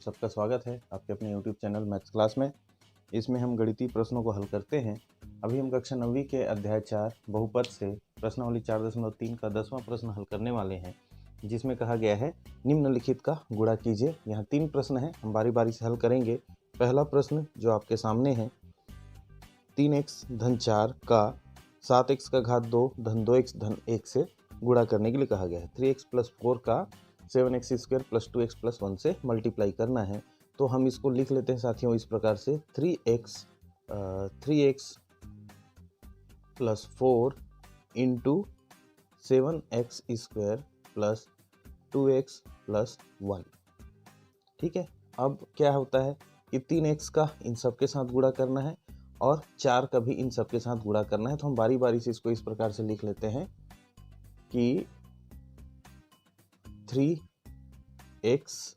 सबका स्वागत है आपके अपने YouTube चैनल मैथ्स क्लास में। इसमें हम गणितीय प्रश्नों को हल करते हैं। अभी हम कक्षा 9वीं के अध्याय 4 बहुपद से प्रश्नावली 4.3 का 10वां प्रश्न हल करने वाले हैं, जिसमें कहा गया है निम्नलिखित का गुणा कीजिए। यहाँ 3 प्रश्न हैं, हम बारी बारी से हल करेंगे। पहला प्रश्न जो आपके सामने है, 3x धन 4 का 7x का घात 2 धन 2x धन 1 से गुणा करने के लिए कहा गया है। 3x प्लस 4 का 7x square plus 2x plus 1 से मल्टीप्लाई करना है। तो हम इसको लिख लेते हैं साथियों इस प्रकार से, 3x plus 4 into 7x square plus 2x plus 1। ठीक है, अब क्या होता है कि 3x का इन सब के साथ गुणा करना है और 4 का भी इन सब के साथ गुणा करना है। तो हम बारी बारी से इसको इस प्रकार से लिख लेते हैं कि 3x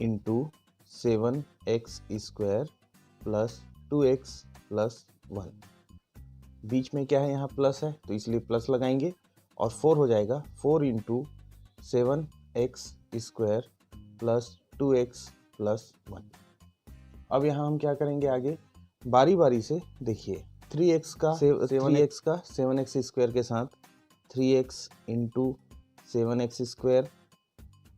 into 7x square plus 2x plus 1। बीच में क्या है, यहाँ प्लस है तो इसलिए प्लस लगाएंगे और 4 हो जाएगा 4 into 7x square plus 2x plus 1। अब यहाँ हम क्या करेंगे, आगे बारी बारी से देखिए, 3x का 7x स्क्वायर के साथ 3x into 7x square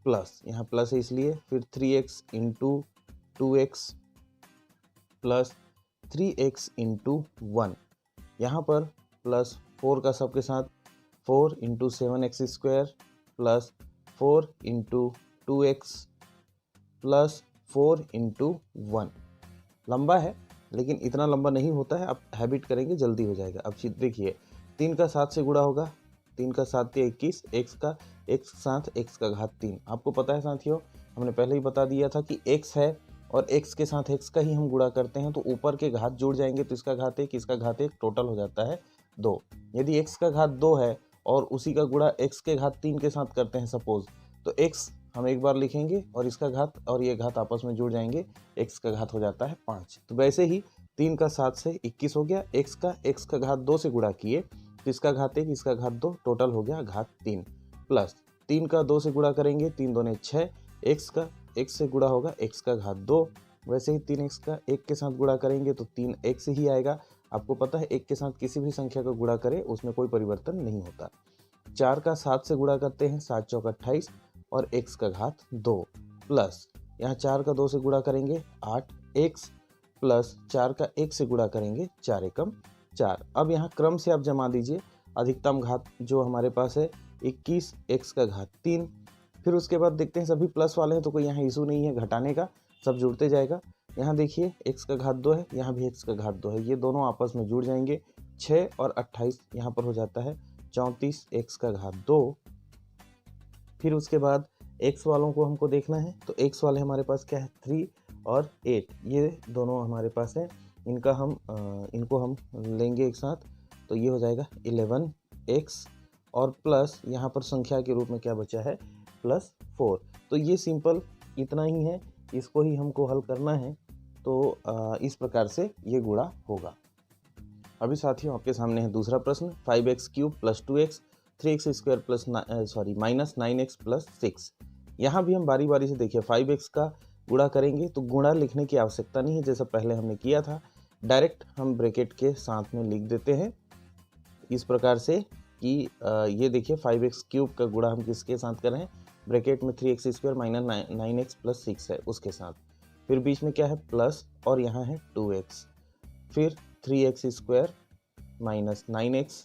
plus, यहाँ प्लस है इसलिए, फिर 3x into 2x plus 3x into 1। यहाँ पर प्लस 4 का सबके साथ 4 into 7x square plus 4 into 2x plus 4 into 1। लंबा है लेकिन इतना लंबा नहीं होता है, आप हैबिट करेंगे जल्दी हो जाएगा। अब देखिए, 3 का 7 से गुणा होगा, 3 का 7 21, x का x साथ x का घात 3। आपको पता है साथियों, हमने पहले ही बता दिया था कि x है और x के साथ x का ही हम गुणा करते हैं तो ऊपर के घात जुड़ जाएंगे, तो इसका घात 1 इसका घात 1 टोटल हो जाता है 2। यदि x का घात 2 है और उसी का गुणा x के घात 3 के साथ करते हैं सपोज, तो x हम एक बार लिखेंगे और इसका घात और ये घात आपस में जुड़ जाएंगे, x का घात हो जाता है 5। तो वैसे ही 3 का 7 से 21 हो गया, x का घात 2 से गुणा किए तो इसका घात 1 इसका घात 2 टोटल हो गया घात 3, प्लस 3 का 2 से गुणा करेंगे, 3 दूने 6, x का x से गुणा होगा x का घात 2। वैसे ही 3x का 1 के साथ गुणा करेंगे तो 3x ही आएगा। आपको पता है 1 के साथ किसी भी संख्या का गुणा करें उसमें कोई परिवर्तन नहीं होता। 4 का 7 से गुणा करते हैं, 7 चौक 28 और x का घात 2, प्लस यहाँ 4 का 2 से गुणा करेंगे 8x प्लस 4 का 1 से गुणा करेंगे 4 एकम 4। अब यहाँ क्रम से आप जमा दीजिए, अधिकतम घात जो हमारे पास है 21, x का घात 3। फिर उसके बाद देखते हैं सभी प्लस वाले हैं तो कोई यहाँ इशू नहीं है घटाने का, सब जुड़ते जाएगा। यहाँ देखिए x का घात 2 है, यहाँ भी x का घात 2 है, ये दोनों आपस में जुड़ जाएंगे। 6 और 28 यहाँ पर हो जाता है 34 x का घात 2। फिर उसके बाद x वालों को हमको देखना है, तो x वाले हमारे पास क्या है 3 और 8, ये दोनों हमारे पास है। इनको हम लेंगे एक साथ तो ये हो जाएगा 11x और प्लस यहाँ पर संख्या के रूप में क्या बचा है प्लस 4। तो ये सिंपल इतना ही है, इसको ही हमको हल करना है। तो इस प्रकार से ये गुणा होगा। अभी साथियों आपके सामने है दूसरा प्रश्न, 5x cube plus 2x 3x square plus minus 9x plus 6। यहाँ भी हम बारी बारी से देखिए, 5x का गुणा करेंगे तो गुणा लिखने की आवश्यकता नहीं है जैसा पहले हमने किया था, डायरेक्ट हम ब्रैकेट के साथ में लिख देते हैं इस प्रकार से कि ये देखिए 5x क्यूब का गुणा हम किसके साथ कर रहे हैं, ब्रैकेट में 3x square minus 9x plus 6 है उसके साथ, फिर बीच में क्या है प्लस और यहाँ है 2x, फिर 3x square minus 9x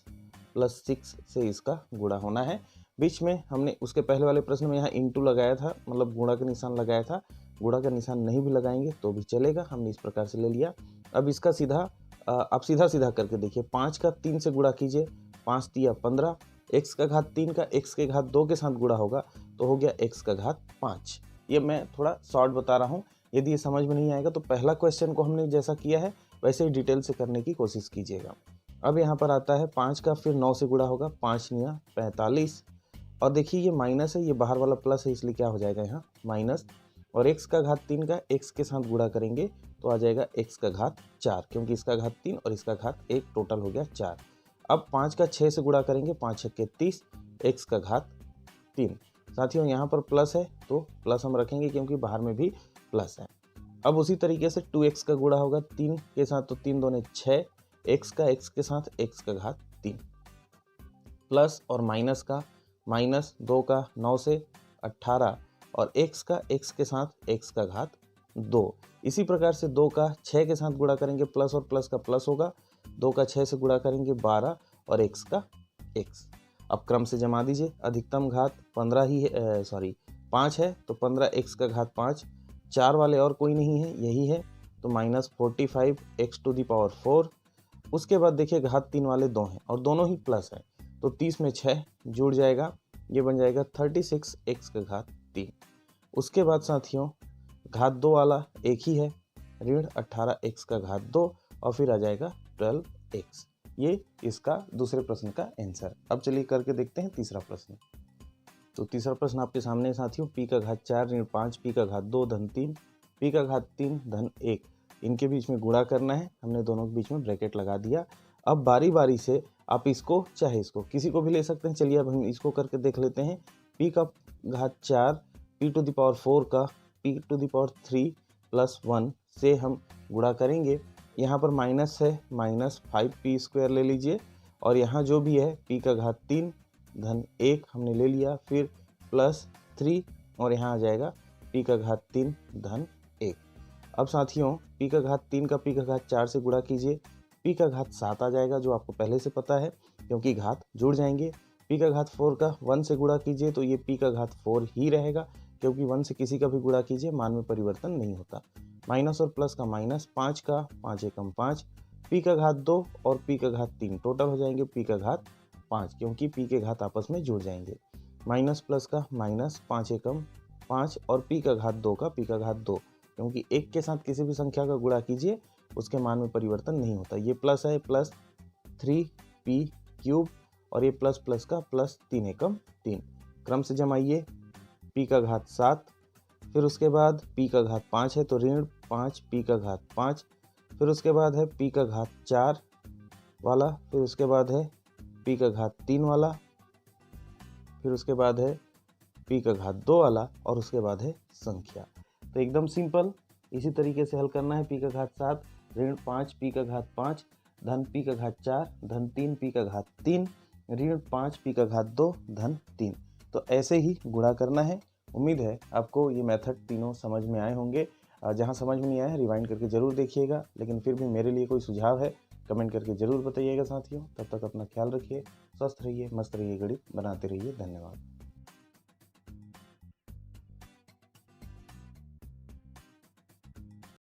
plus 6 से इसका गुणा होना है। बीच में हमने उसके पहले वाले प्रश्न में यहाँ इंटू लगाया था, मतलब गुणा का निशान लगाया था, गुणा का निशान नहीं भी लगाएंगे तो भी चलेगा, हमने इस प्रकार से ले लिया। अब इसका सीधा आप सीधा करके देखिए, 5 का 3 से गुणा कीजिए, 5 तिया 15, x का घात 3 का x के घात 2 के साथ गुणा होगा तो हो गया x का घात 5। ये मैं थोड़ा शॉर्ट बता रहा हूँ, यदि ये समझ में नहीं आएगा तो पहला क्वेश्चन को हमने जैसा किया है वैसे ही डिटेल से करने की कोशिश कीजिएगा। अब यहाँ पर आता है 5 का फिर 9 से गुणा होगा, 5 निया 45 और देखिए ये माइनस है, ये बाहर वाला प्लस है इसलिए क्या हो जाएगा यहाँ माइनस, और x का घात 3 का x के साथ गुणा करेंगे तो आ जाएगा x का घात 4, क्योंकि इसका घात 3 और इसका घात 1 टोटल हो गया 4। अब 5 का 6 से गुणा करेंगे, 5 छक्के 30, x का घात 3। साथियों यहाँ पर प्लस है तो प्लस हम रखेंगे क्योंकि बाहर में भी प्लस है। अब उसी तरीके से 2x का गुणा होगा 3 के साथ, तो 3 दूने 6, x का x के साथ x का घात 3, प्लस और माइनस का, माइनस 2 का 9 से 18 और x का x के साथ x का घात 2। इसी प्रकार से 2 का 6 के साथ गुणा करेंगे, प्लस और प्लस का प्लस होगा, 2 का 6 से गुणा करेंगे 12 और x का x। अब क्रम से जमा दीजिए, अधिकतम घात 15 ही है, 5 है, तो 15x का घात 5, 4 वाले और कोई नहीं है, यही है, तो -45x⁴। उसके बाद देखिए घात 3 वाले 2 हैं और दोनों ही प्लस है, तो 30 में 6 जुड़ जाएगा, ये बन जाएगा 36x का घात 3। उसके बाद साथियों घात 2 वाला एक ही है, ऋण 18x का घात 2 और फिर आ जाएगा 12x। ये इसका दूसरे प्रश्न का आंसर। अब चलिए करके देखते हैं तीसरा प्रश्न। तो तीसरा प्रश्न आपके सामने साथियों, p का घात 4 ऋण 5 p का घात 2 धन 3 p का घात 3 धन 1, इनके बीच में गुणा करना है। हमने दोनों के बीच में ब्रैकेट लगा दिया। अब बारी बारी से आप इसको चाहे इसको किसी को भी ले सकते हैं। चलिए अब हम इसको करके देख लेते हैं। p का घात 4 p⁴ का p⁴ प्लस 1 से हम गुणा करेंगे। यहाँ पर माइनस है, -5p² ले लीजिए और यहाँ जो भी है p का घात 3 धन 1 हमने ले लिया, फिर प्लस 3 और यहाँ आ जाएगा p का घात 3 धन 1। अब साथियों p का घात 3 का p का घात 4 से गुणा कीजिए, p का घात 7 आ जाएगा, जो आपको पहले से पता है क्योंकि घात जुड़ जाएंगे। p का घात 4 का 1 से गुणा कीजिए, तो ये p का घात 4 ही रहेगा क्योंकि 1 से किसी का भी गुणा कीजिए मान में परिवर्तन नहीं होता। माइनस और प्लस का माइनस, 5 का 5 एकम 5, p का घात 2 और p का घात 3 टोटल हो जाएंगे p का घात 5 क्योंकि p के घात आपस में जुड़ जाएंगे। माइनस प्लस का माइनस, 5 एकम 5 और p का घात 2 का p का घात 2, क्योंकि 1 के साथ किसी भी संख्या का गुणा कीजिए उसके मान में परिवर्तन नहीं होता। ये प्लस है, प्लस 3p³ और ये प्लस प्लस का प्लस 3 एकम 3। क्रम से जमाइए, p का घात 7, फिर उसके बाद p का घात 5 है तो ऋण 5 p का घात 5, फिर उसके बाद है p का घात 4 वाला, फिर उसके बाद है p का घात 3 वाला, फिर उसके बाद है p का घात 2 वाला और उसके बाद है संख्या। तो एकदम सिंपल इसी तरीके से हल करना है। p का घात 7 ऋण 5 p का घात 5 धन p का घात 4 धन 3 p का घात 3 ऋण 5 p का घात 2 धन 3। तो ऐसे ही गुणा करना है। उम्मीद है आपको ये मेथड तीनों समझ में आए होंगे। जहाँ समझ में नहीं आया रिवाइंड करके ज़रूर देखिएगा, लेकिन फिर भी मेरे लिए कोई सुझाव है कमेंट करके ज़रूर बताइएगा साथियों। तब तक अपना ख्याल रखिए, स्वस्थ रहिए, मस्त रहिए, गणित बनाते रहिए। धन्यवाद।